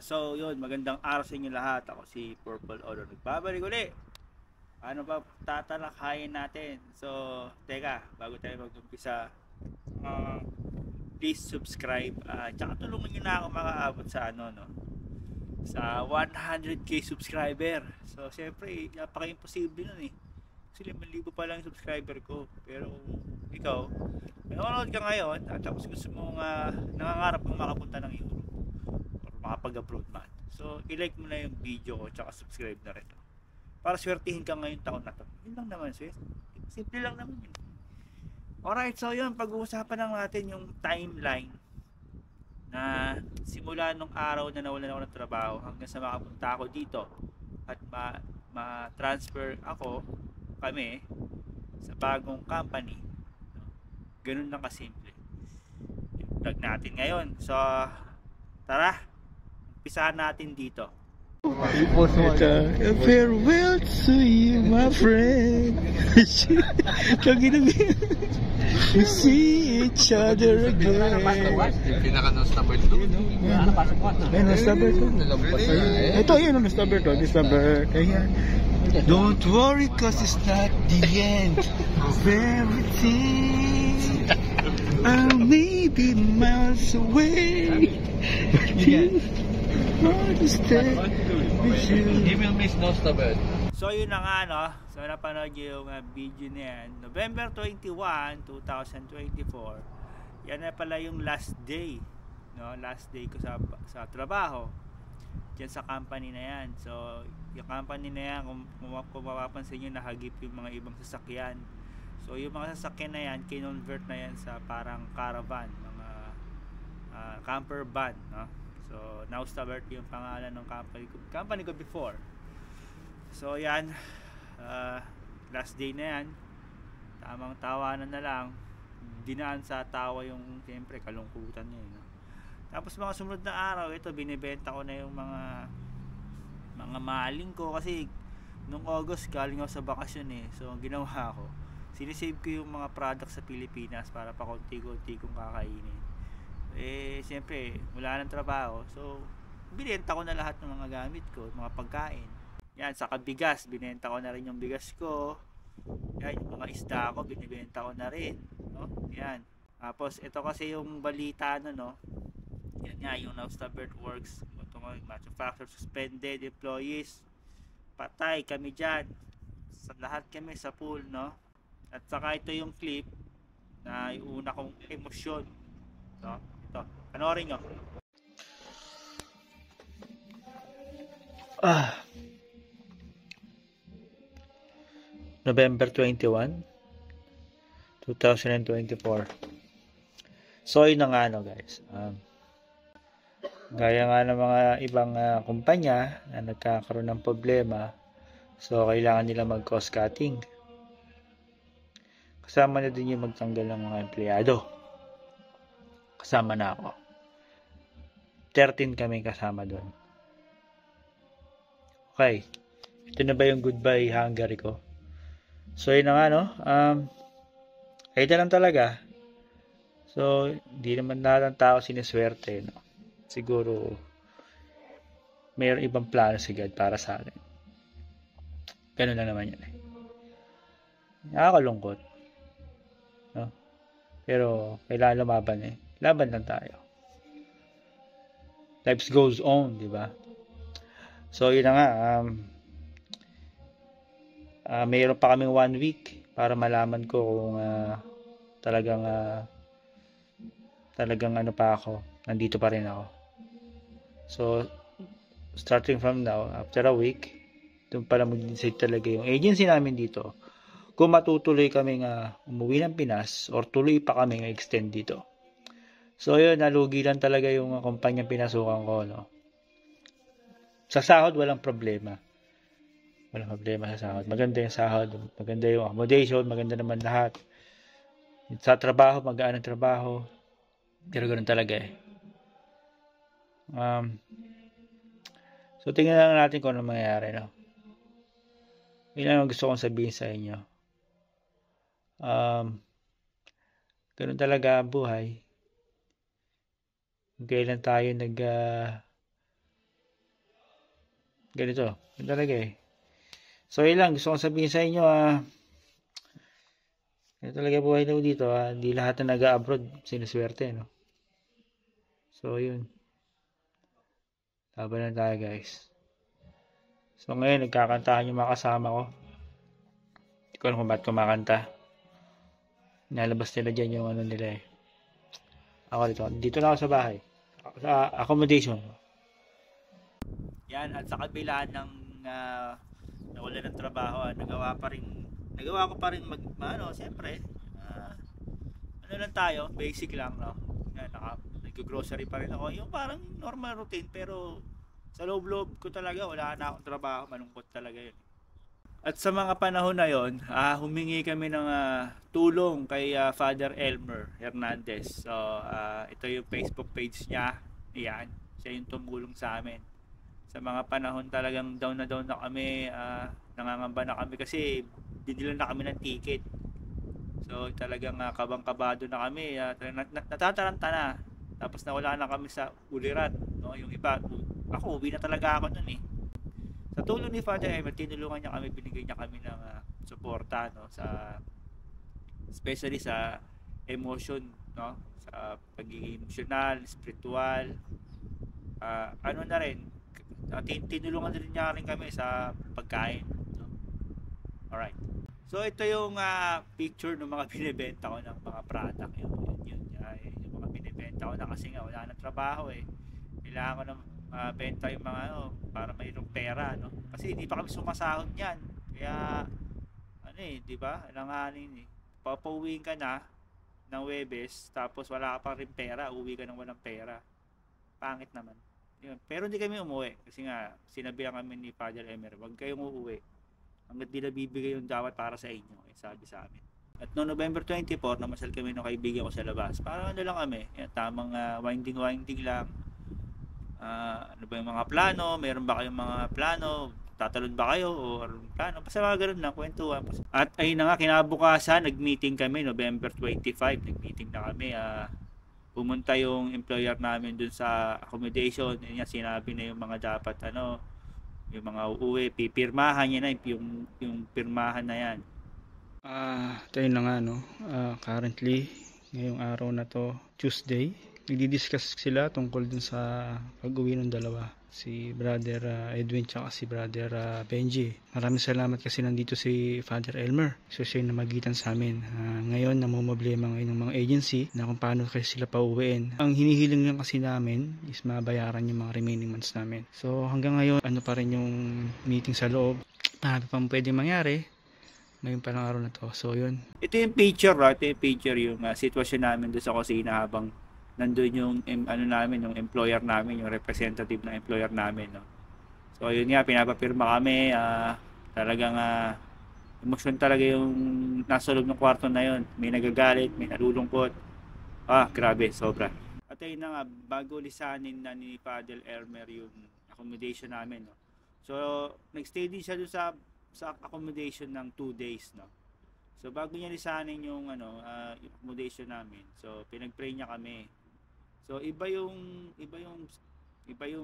So yun, magandang araw sa inyo lahat. Ako si Purple Oro. Nagbabalik uli. Ano ba tatalakayin natin? So, teka, bago tayo mag-umpisa, please subscribe. Tsaka tulungan nyo na ako makaabot sa sa 100k subscriber. So, syempre, napaka-imposible nun eh. Kasi 5,000 pa lang yung subscriber ko. Pero ikaw, nanonood ka ngayon at tapos gusto mong nangangarap mong makapunta ng Europe or makapag-abroad man. So, i-like mo na yung video ko tsaka subscribe na rin. Para swertihin ka ngayong taon na to. Yun lang naman, sis. Simple lang naman yun. Alright, so yun, pag-uusapan lang natin yung timeline na simula nung araw na nawalan ako ng trabaho hanggang sa makapunta ako dito at ma-transfer kami sa bagong company. Ganun lang kasimple yung vlog natin ngayon. So tara, umpisahan natin dito. Farewell to you, my friend. We see each other again. Pinaka-nose number 2. Ay, nose number 2. Ito, yun, nose number 2. Nose number, ayan. Don't worry, cause it's not the end of everything. I may be miles away, but you understand with you. He will miss nose number. So yun na nga no. So napanood nyo yung video na yan. November 21, 2024. Yan na pala yung last day. No? Last day ko sa trabaho. Diyan sa company na yan. So yung company na yan, kung mapapansin nyo, nahagip yung mga ibang sasakyan. So yung mga sasakyan na yan, kinonvert na yan sa parang caravan. Mga camper van. No? So now start yung pangalan ng company ko before. So yan, last day na yan, tamang tawanan na lang, dinaan sa tawa yung siyempre kalungkutan niya, no? Tapos mga sumunod na araw, ito binibenta ko na yung mga maling ko kasi nung August galing ako sa bakasyon eh. So ang ginawa ko, sinisave ko yung mga products sa Pilipinas para pa konti-konti kong kakainin. Eh siyempre wala nang trabaho, so binenta ko na lahat ng mga gamit ko, mga pagkain. Yan, saka bigas, binenta ko na rin yung bigas ko. Yan, yung mga isda ko, binibenta ko na rin, no? Yan. Tapos ito kasi yung balita no. Yan nga, yung Now Start Works, manufacturer suspended employees. Patay kami diyan. Sa lahat kami sa pool, no? At saka ito yung clip na yung una kong emosyon. No? Ito, panoorin nyo. November 21, 2024. So yun na nga guys. Gaya nga ng mga ibang kumpanya na nagkakaroon ng problema, so kailangan nila mag cost cutting. Kasama na din yung magtanggal ng mga empleyado. Kasama na ako. 13 kami kasama doon. Okay. Ito na ba yung goodbye Hungary ko? So yun na nga no. Ito lang talaga. So hindi naman lahat ng tao siniswerte, no. Siguro mayroong ibang plano si God para sa akin. Ganun lang naman yan eh. Nakakalungkot, no? Pero kailangan lumaban eh. Laban lang tayo. Life goes on, di ba? So yun na nga. Mayroon pa kaming 1 week para malaman ko kung talagang pa ako, nandito pa rin ako. So starting from now, after a week, doon pala mag-decide talaga yung agency namin dito kung matutuloy kami umuwi ng Pinas or tuloy pa kami extend dito. So yun, nalugi lang talaga yung kumpanyang pinasukan ko, no. Sa sahod walang problema. Walang problema sa sahod. Maganda yung sahod, maganda yung accommodation, maganda naman lahat. Sa trabaho, magaan ang trabaho. Pero ganoon talaga eh. So tingnan lang natin kung ano mangyayari, no. Yun lang ang gusto kong sabihin sa inyo. Ganoon talaga ang buhay. Kung kailan tayo ganito. Yun talaga eh. So, yun lang. Gusto kong sabihin sa inyo, ito talaga buhay daw dito, hindi lahat na nag-abroad sinuswerte, no? So, yun. Laban na tayo, guys. So, ngayon, nagkakantahan yung mga kasama ko. Hindi ko alam kung ba't kumakanta. Nalabas nila dyan yung ano nila eh. Ako dito na ako sa bahay. Sa accommodation. Yan, at sa kabila ng nawala ng trabaho, nagawa ko pa rin siyempre, ano lang tayo, basic lang, no? Yan, nag-grocery pa rin ako. Yung parang normal routine, pero sa loob-loob ko talaga, wala na akong trabaho, malungkot talaga yun. At sa mga panahon na yon, humingi kami ng tulong kay Father Elmer Hernandez. So, ito yung Facebook page niya. Yan, siya yung tumulong sa amin. Sa mga panahon talagang down na kami, nangangamba na kami kasi binilan na kami ng ticket. So, talagang kabang-kabado na kami, natataranta na. Tapos nawala na kami sa ulirat, no? Yung iba, ako uwi na talaga ako nun eh. Sa tulong ni Father Emmer, tinulungan niya kami, binigay niya kami ng suporta, no, especially sa emotion, no, sa pagiging emotional, spiritual, ano na rin, tinulungan din niya rin kami sa pagkain, no? Alright. So ito yung picture ng mga binibenta ko ng mga product, yung mga binibenta ko na kasi nga wala nang trabaho eh. Kailangan ko ng benta yung mga para mayroong pera, no? Kasi hindi pa kami sumasahod niyan. Kaya di ba? Alanganin eh. Papauwiin ka na ng Webes tapos wala ka pa rin pera, uwi ka ng walang pera. Pangit naman. Yun. Pero hindi kami umuwi kasi nga sinabihan kami ni Father Emmer, huwag kayong uuwi hangga't di na bibigay yung dawat para sa inyo, sabi sa amin. At noong November 24, namasal kami ng kaibigan ko sa labas. Parang ano lang kami, tamang winding lang. Ano ba yung mga plano? Meron ba kayong mga plano? Tatalon ba kayo? O plano? Basta mga ganun lang, kwentuhan. At ayun na nga, kinabukasan, nag-meeting kami, November 25, nag-meeting na kami. Pumunta yung employer namin dun sa accommodation. Yun nga, sinabi na yung mga dapat, yung mga uuwi, pipirmahan niya na, yung pirmahan na yan. Tayo na nga, no? Currently, ngayong araw na to, Tuesday, nagdi-discuss sila tungkol dun sa pag-uwi ng dalawa, si Brother Edwin tsaka si Brother Benji. Maraming salamat kasi nandito si Father Elmer, so siya yung namagitan sa amin. Ngayon namumblema ngayon ng mga agency na kung paano kasi sila pauwiin. Ang hinihiling lang kasi namin is mabayaran yung mga remaining months namin. So hanggang ngayon ano pa rin yung meeting sa loob, marami pang pwede mangyari ngayon pa lang araw na to. So yun, ito yung picture, yung sitwasyon namin doon sa kusina habang nandun yung yung employer namin, yung representative ng employer namin, no. So yun nga, pinapapirma kami, talagang emosyon talaga yung nasa loob ng kwarto na yun. May nagagalit, may nalulungkot. Grabe, sobra. At ayun na nga, bago lisanin na ni Father Elmer yung accommodation namin, no. So nagstay din siya doon sa accommodation ng 2 days, no. So bago niya lisanin yung yung accommodation namin, so pinag-pray niya kami. So iba yung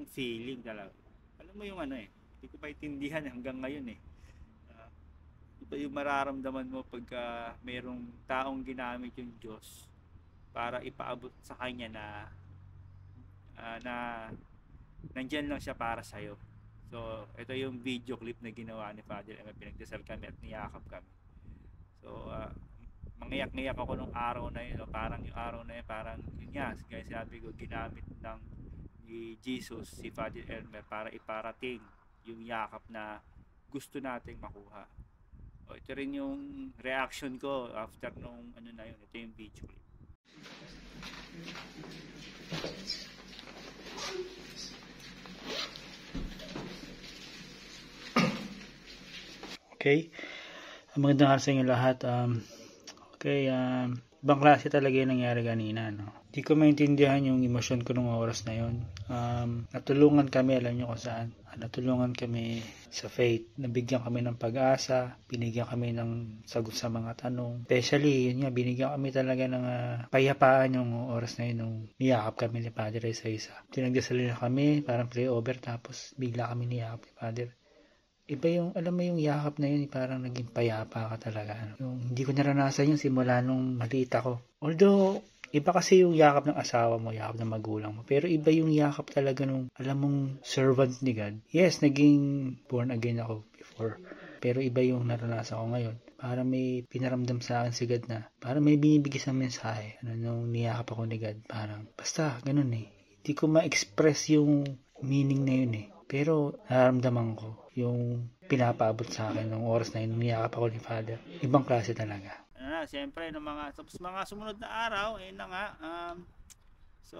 feeling talaga. Alam mo yung hindi ko pa itindihan hanggang ngayon eh. Iba yung mararamdaman mo pagka mayroong taong ginamit yung Diyos para ipaabot sa kanya na nandyan lang siya para sa'yo. So ito yung video clip na ginawa ni Father Emmer, pinagdasal kami at niyakap kami. So mangiyak-ngiyak ako nung araw na yun, parang yung araw na yun, parang yun nga, kaya sabi ko, ginamit ni Jesus si Father Elmer para iparating yung yakap na gusto nating makuha. Ito rin yung reaction ko after nung na yun, ito yung video clip. okay. Magandang araw sa inyo lahat. Okay, ibang klase talaga yung nangyari kanina, no? Di ko maintindihan yung emosyon ko nung oras na yun. Natulungan kami, alam nyo kung saan. Natulungan kami sa faith. Nabigyan kami ng pag-asa. Binigyan kami ng sagot sa mga tanong. Especially, yun nga, binigyan kami talaga ng payapaan yung oras na yun nung niyakap kami ni Padre sa isa. Tinagdasal na kami, parang play over, tapos bigla kami niyakap ni Padre. Iba yung, alam mo yung yakap na yun, parang naging payapa ka talaga. Yung, hindi ko naranasan yung simula nung maliit ako. Although, iba kasi yung yakap ng asawa mo, yakap ng magulang mo. Pero iba yung yakap talaga nung, alam mong, servant ni God. Yes, naging born again ako before. Pero iba yung naranasan ko ngayon. Parang may pinaramdam sa akin si God na, parang may binibigay sa mensahe. Nung niyakap ako ni God, parang, basta, ganun eh. Hindi ko ma-express yung meaning na yun eh. Pero, nararamdaman ko yung pinapaabot sa akin nung oras na yun, niyakap ako ni Father. Ibang klase talaga. Siyempre ng mga sumunod na araw na nga so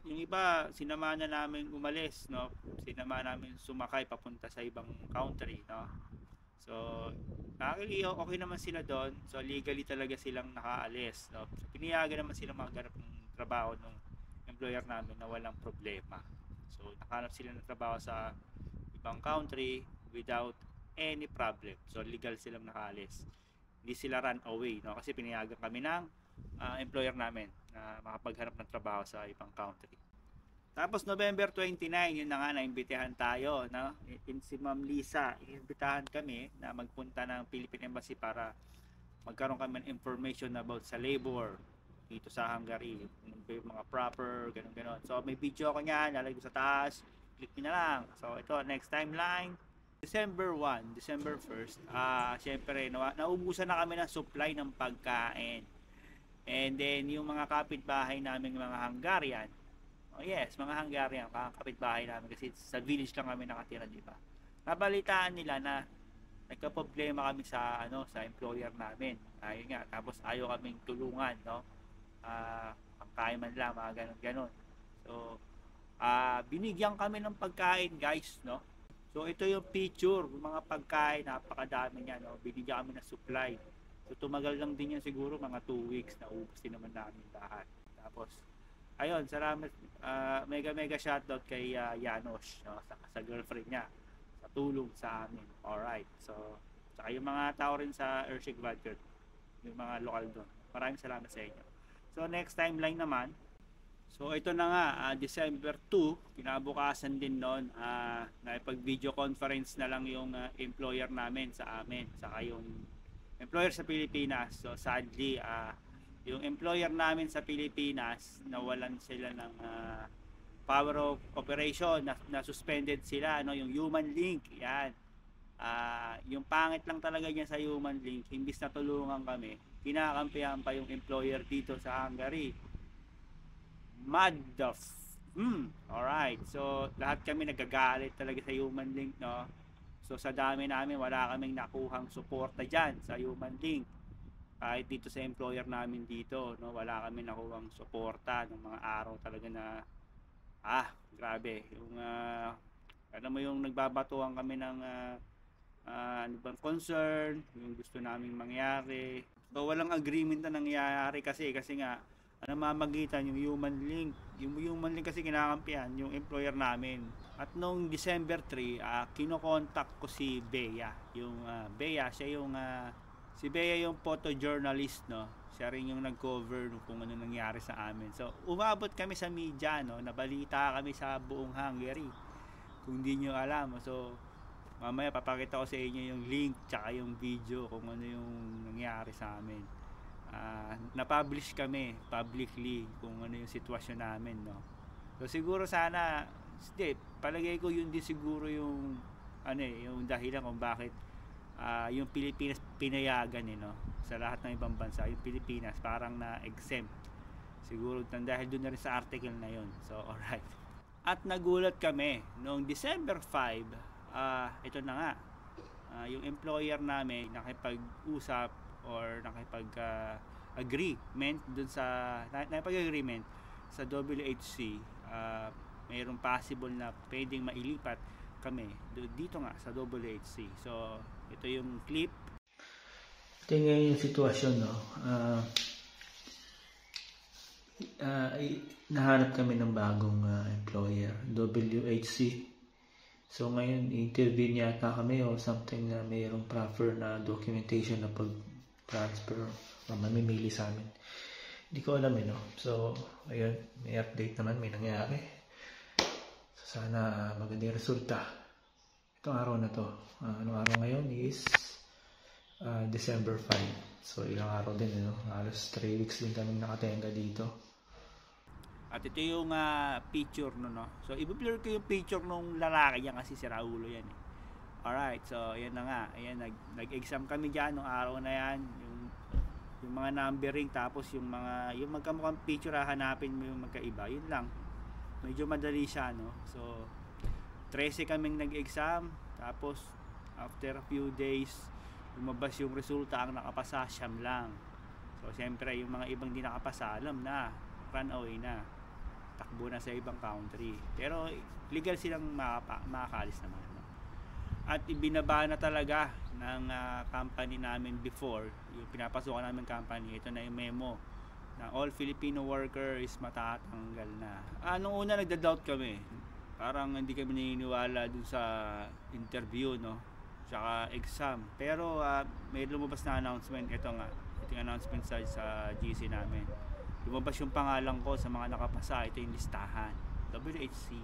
yung iba sinama na namin umalis, no, sinama namin sumakay papunta sa ibang country, no. So actually okay naman sila doon, so legally talaga silang nakaalis, no. So pinayagan naman silang maghanap ng trabaho ng employer namin na walang problema. So nakahanap sila ng trabaho sa ibang country without any problem, so legal silang nakaalis. Hindi sila run away, no, kasi pinayagan kami ng employer namin na makapaghanap ng trabaho sa ibang country. Tapos November 29, yun na nga, naimbitahan tayo, no? Si Ma'am Lisa, inimbitahan kami na magpunta ng Philippine Embassy para magkaroon kami ng information about sa labor dito sa Hungary, yung mga proper, ganun. So may video ko niyan, lalagay ko sa taas, click nyo na lang. So ito, next timeline. December 1, December 1st, syempre naubusan na kami ng supply ng pagkain. And then yung mga kapitbahay namin, mga Hungarian, mga Hungarian, kapitbahay namin kasi sa village lang kami nakatira, di ba? Nabalitaan nila na nagka-problema kami sa sa employer namin. Ayun nga, tapos ayaw kaming tulungan, no? Pagkain man lang, mga ganun. So, binigyan kami ng pagkain, guys, no? So ito yung picture, yung mga pagkain, napakadami niya, no? Binigyan kami ng supply. So tumagal lang din yan siguro mga 2 weeks, naubos din naman namin lahat. Tapos ayun, salamat, mega shoutout kay Janos, no? Sa girlfriend niya, sa tulong sa amin. Alright, so saka yung mga tao rin sa Ershik Vodka, yung mga lokal doon. Maraming salamat sa inyo. So next timeline naman. So ito na nga, December 2, kinabukasan din noon, naipag-video conference na lang yung employer namin sa amin, saka yung employer sa Pilipinas. So sadly, yung employer namin sa Pilipinas, nawalan sila ng power of operation, na suspended sila, no, yung human link, yan. Yung pangit lang talaga niya sa human link, imbis na tulungan kami, kinakampihan pa yung employer dito sa Hungary. Alright, so lahat kami nagagalit talaga sa human link, no. So sa dami namin, wala kaming nakuhang suporta dyan sa human link. Kahit dito sa employer namin dito, no, wala kami nakuhang suporta ng mga araw talaga na grabe. Yung alam mo yung nagbabatuhan kami ng ano bang concern, yung gusto naming mangyari. So walang agreement na nangyayari kasi nga namamagitan yung human link. Yung human link kasi kinakampihan yung employer namin. At noong December 3, kinokontak ko si Bea. Yung Bea, siya yung si Bea yung photojournalist, no. Siya rin yung nag-cover kung ano nangyari sa amin. So umabot kami sa media, no. Nabalita kami sa buong Hungary. Kung di nyo alam, so mamaya papakita ko sa inyo yung link tsaka yung video kung ano yung nangyari sa amin. Na-publish kami publicly kung ano yung sitwasyon namin, no. So siguro sana, palagay ko yun din siguro yung yung dahilan kung bakit yung Pilipinas pinayagan, no, sa lahat ng ibang bansa. Yung Pilipinas parang na-exempt siguro dahil doon na rin sa article na yun. So alright, at nagulat kami noong December 5, ito na nga, yung employer namin nakipag-usap or nakipag-agreement dun sa nakipag-agreement sa WHC. Mayroong possible na pwedeng mailipat kami dito nga sa WHC. So ito yung clip. Ito yung sitwasyon, no. nahanap kami ng bagong employer, WHC. So ngayon, interview niya kami o something na mayroong proper na documentation na pag-transfer o mamimili sa amin. Hindi ko alam no. So, ayun, may update naman, may nangyari. So, sana magandang resulta. Itong araw na to. Anong araw ngayon is December 5. So, ilang araw din, halos 3 weeks din kami nakatenga dito. At ito yung picture no. So, i-blur ko yung picture nung lalaki yan kasi si Raulo yan eh. Alright, so yan na nga. Ayan, nag-exam kami dyan nung araw na yan. Yung mga numbering, tapos yung magkamukhang picture, hanapin mo yung magkaiba. Yun lang. Medyo madali siya, no. So, 13 kaming nag-exam. Tapos, after a few days, lumabas yung resulta. Ang nakapasa, siyam lang. So, siyempre, yung mga ibang di nakapasa, alam na. Run away na. Takbo na sa ibang country. Pero legal silang makakalis naman. No? At ibinaba na talaga ng company namin before, yung pinapasukan namin company, ito na yung memo na all Filipino worker is matatanggal na. Nung una nagda-doubt kami. Parang hindi kami naniniwala dun sa interview, no? Tsaka exam. Pero may lumabas na announcement. Ito nga. Ito yung announcement sa GC namin. Lumabas yung pangalan ko sa mga nakapasa. Ito yung listahan. WHC.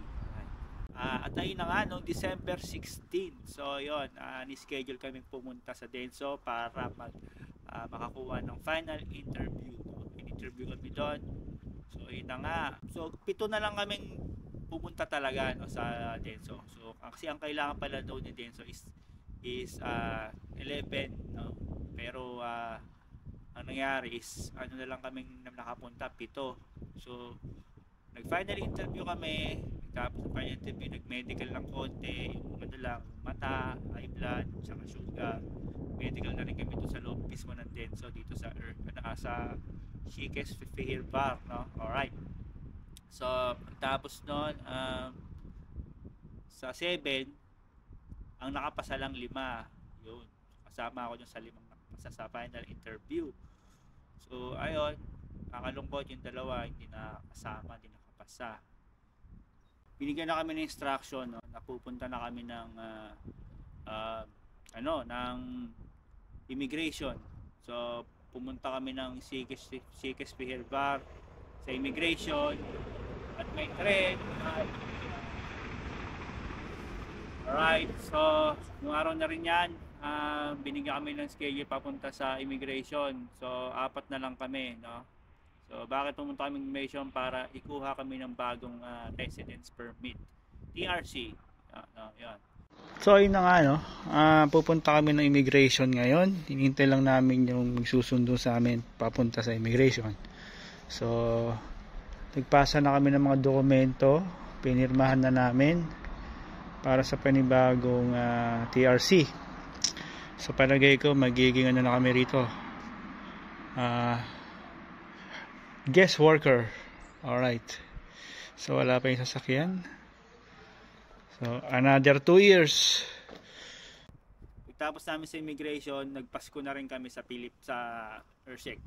At ayun na nga, noong December 16. So, yun. Ni-schedule kami pumunta sa Denso para makakuha ng final interview. No? In-interview kami doon. So, yun na nga. So, 7 na lang kaming pumunta talaga no, sa Denso. So, kasi ang kailangan pala doon ni Denso is 11. No? Pero, ang nangyari is ano na lang kaming nakapunta 7. So nag-final interview kami, tapos sa final interview nag-medical lang konti, yung ano lang, mata, high blood, tsaka sugar. Medical na rin kami doon sa loob mismo ng Denso dito sa Shikes Fihir Bar, no? Alright. So tapos noon sa 7 ang nakapasa lang 5. Yun. Kasama ako dun sa 5 sa final interview. So ayun, kakalungkot yung 2 hindi na kasama, hindi nakapasa. Binigyan na kami ng instruction, no, napupunta na kami ng ng immigration. So pumunta kami ng Shikes Fihir Bar sa immigration at may train. Alright, so nung araw na rin yan, binigyan kami ng schedule papunta sa immigration. So 4 na lang kami, no? So bakit pumunta kami immigration? Para ikuha kami ng bagong residence permit, TRC. Yan. So ayun na nga, no? Pupunta kami ng immigration ngayon. Hinihintay lang namin yung magsusundo sa amin papunta sa immigration. So nagpasa na kami ng mga dokumento, pinirmahan na namin para sa panibagong TRC. So palagay ko magiging ano na kami rito, guest worker. Alright. So wala pa yung sasakyan. So another 2 years. Pagtapos namin sa immigration, nagpasko na rin kami sa Ershek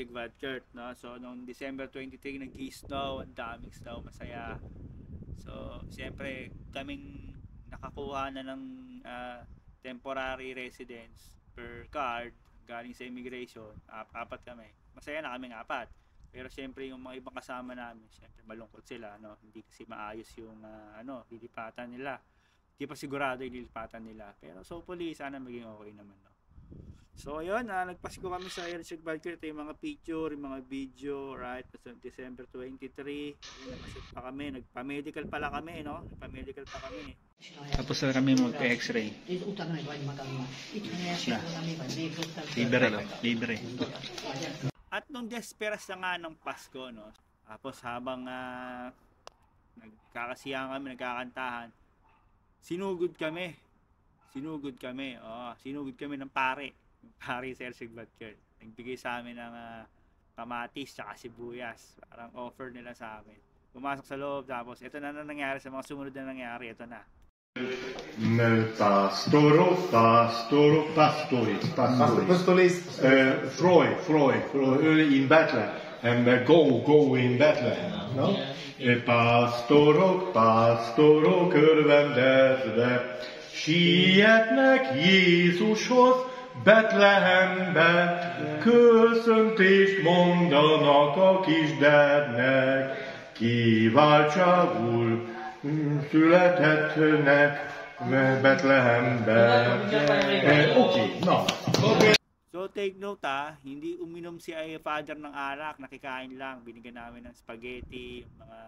Vadkert, no? So noong December 23 nag-snow, ang daming snow, masaya. So siyempre kaming nakakuha na ng temporary residence per card galing sa immigration. 4 kami. Masaya na kaming 4. Pero siyempre yung mga ibang kasama namin, siyempre malungkot sila, no? Hindi kasi maayos yung lilipatan nila. Hindi pa sigurado yung lilipatan nila. Pero so hopefully sana maging okay naman, no? So ayun, nagpasko kami sa Ershek Vadkert. Yung mga picture, yung mga video, right? So, December 23, nagpasit pa kami, nagpa-medical pala kami, no? Nagpa-medical pa kami. Tapos na kami magka-x-ray. Libre. At nung desperas na nga ng Pasko, no? Tapos habang nagkakasiyahan kami, nagkakantahan, sinugod kami. Sinugod kami ng pare. Yung pare sa Ershek Vadkert. Nagbigay sa amin ng kamatis tsaka sibuyas. Parang offer nila sa amin. Pumasok sa loob, tapos ito na nangyari sa mga sumunod na nangyari. Ito na. Pastoris. Freud in Bethlehem. and go in Bethlehem. No? Pásztorok, pásztorok örvendezve, sietnek Jézushoz Betlehembe, köszöntést mondanak a kisdernek, kiváltságul születettnek Betlehembe. Okay, now. So take note hindi uminom si Father ng alak, nakikain lang. Binigyan namin ng spaghetti, mga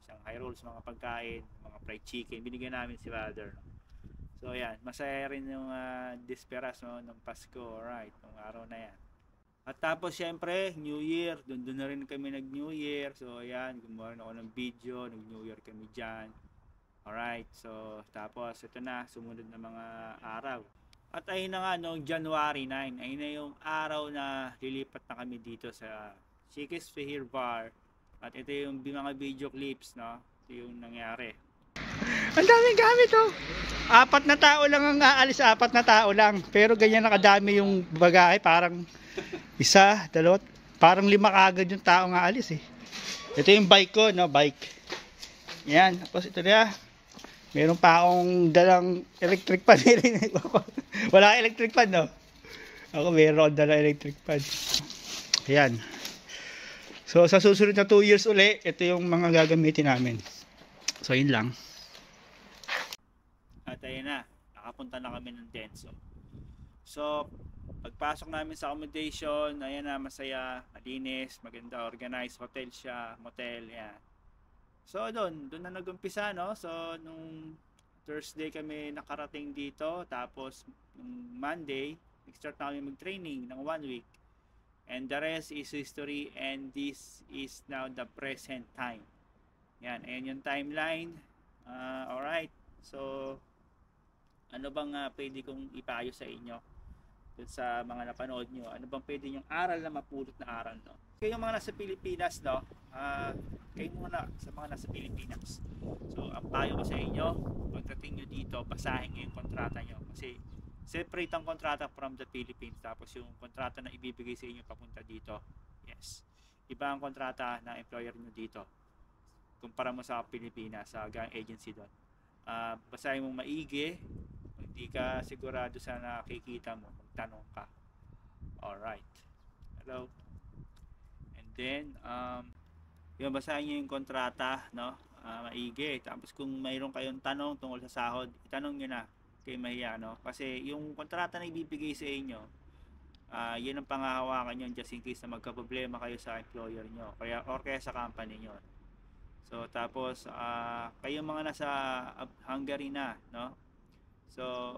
Shanghai rolls, mga pagkain, mga fried chicken. Binigyan namin si Father. So yan, masaya rin yung Disperas ng Pasko, alright, ng araw na yan. At tapos syempre, New Year, doon na rin kami nag-New Year. So ayan, gumawa ako ng video, nag-New Year kami dyan. Alright, so tapos ito na, sumunod na mga araw. At ayun na nga, noong January 9, ayun na yung araw na lilipat na kami dito sa Shakey's Fahir Bar. At ito yung mga video clips, no? Ito yung nangyari. Ang daming gamit oh. 4 na tao lang ang aalis, 4 na tao lang. Pero ganyan nakadami yung bagahe, parang 1, 2, parang 5 kagad yung tao nga alis eh. Ito yung bike ko, no? Bike. Yan, tapos ito na. Meron pa akong dalang electric fan. Wala electric fan, no? Ako meron dalang electric fan. Ayan. So, sa susunod na 2 years uli, ito yung mga gagamitin namin. So, yun lang. At ayun na, nakapunta na kami ng Denso. So, pagpasok namin sa accommodation, ayan na, masaya, malinis, maganda, organized, hotel siya, motel, yan. So doon na nag-umpisa, no? So nung Thursday kami nakarating dito, tapos nung Monday nag-start na kami mag-training ng 1 week. And the rest is history, and this is now the present time. Yan, ayan yung timeline. Alright, so ano bang pwede kong ipayo sa inyo dun sa mga napanood nyo? Ano bang pwede yung aral na mapulot na aral, no? Kayong mga nasa Pilipinas, no? Kayo muna sa mga nasa Pilipinas. So, ang payo ko sa inyo, pagdating nyo dito, basahin nyo yung kontrata nyo. Kasi, separate ang kontrata from the Philippines. Tapos, yung kontrata na ibibigay sa inyo papunta dito. Yes. Iba ang kontrata ng employer nyo dito. Kumpara mo sa Pilipinas, sa gang agency doon. Basahin mo maigi. Kung hindi ka sigurado sa nakikita mo, magtanong ka. Alright. Hello. And then, yung basahin nyo yung kontrata, no? Maigi. Tapos kung mayroon kayong tanong tungkol sa sahod, itanong nyo na kay Mahiya, no? Kasi yung kontrata na ibibigay sa inyo, yun ang pangahawakan nyo just in case na magka-problema kayo sa employer nyo, or kaya sa company nyo. So tapos kayong mga nasa Hungary na, no? So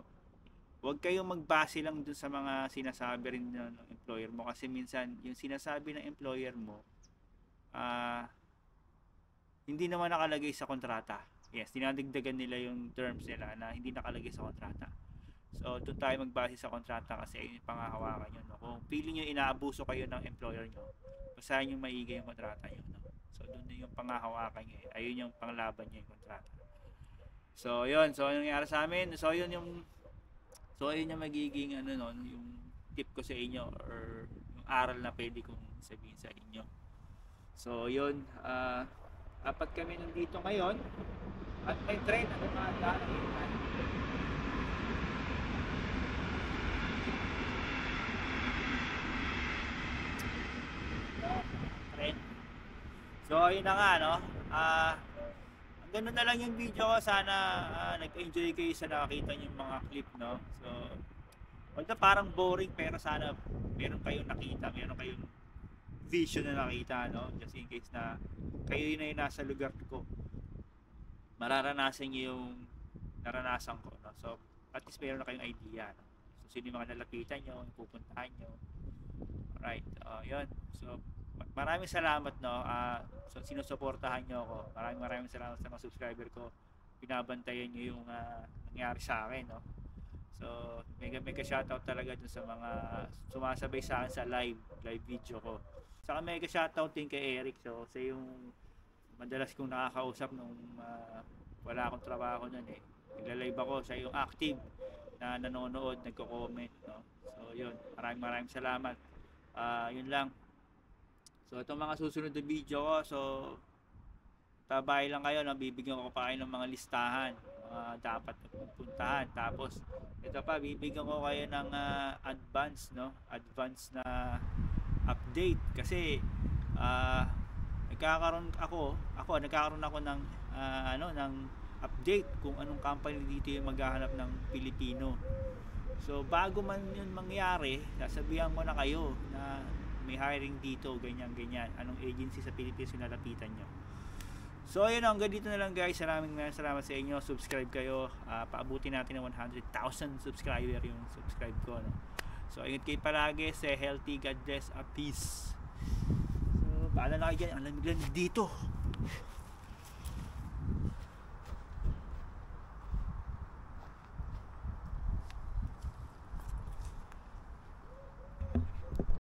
huwag kayong magbase lang dun sa mga sinasabi rin ng employer mo, kasi minsan yung sinasabi ng employer mo hindi naman nakalagay sa kontrata. Yes, dinadagdagan nila yung terms nila na hindi nakalagay sa kontrata. So doon tayo magbase sa kontrata, kasi ayun yung pangahawakan nyo, no? Kung feeling nyo inaabuso kayo ng employer nyo, basahin yung maigi yung kontrata nyo, no? So doon na yung pangahawakan nyo, ayun yung panglaban nyo yung kontrata. So yun, so yung nangyari sa amin, so yun yung magiging yung tip ko sa inyo, or yung aral na pwede kong sabihin sa inyo. So yun, 4 kami nandito ngayon, at may train na dumadaan. So ayun na nga, no? Ganun na lang yung video ko. Sana nag-enjoy kayo sa nakakita yung mga clip, no? So although parang boring, pero sana meron kayong nakita, meron kayong vision na nakita, no? Just in case na kayo na yung nasa lugar ko, mararanasan nyo yung naranasan ko, no? So at least meron na kayong idea, no? So sino yung mga nalapitan nyo, yung pupuntahan nyo. Alright, yun. So maraming salamat, no? So sinusuportahan nyo ako. Maraming salamat sa mga subscriber ko. Binabantayan nyo yung nangyari sa akin, no? So mega shoutout talaga dun sa mga sumasabay sa akin sa live video ko. Saka mega shoutout din kay Eric. So siya yung madalas kong nakakausap nung wala akong trabaho nun eh. Nagla-live ako, siya yung active na nanonood, nagko-comment, no? So yun, maraming salamat. Yun lang. So itong mga susunod na video ko, so tabay lang kayo, no? Bibigyan ko pa kayo ng mga listahan, dapat pupuntahan. Tapos ito pa, bibigyan ko kayo ng advance, no? Advance na update kasi nagkakaroon ako ng ng update kung anong company dito yung maghahanap ng Pilipino. So bago man yun mangyari, sasabihan ko na kayo na may hiring dito, ganyan, anong agency sa Pilipinas yung lalapitan nyo. So ayun, hanggang dito na lang guys. Maraming salamat sa inyo. Subscribe kayo, paabutin natin ng 100,000 subscriber yung subscribe ko, no? So ingat kayo palagi, stay healthy, God bless, peace. So paalam na kayo dyan, ang lamig dito.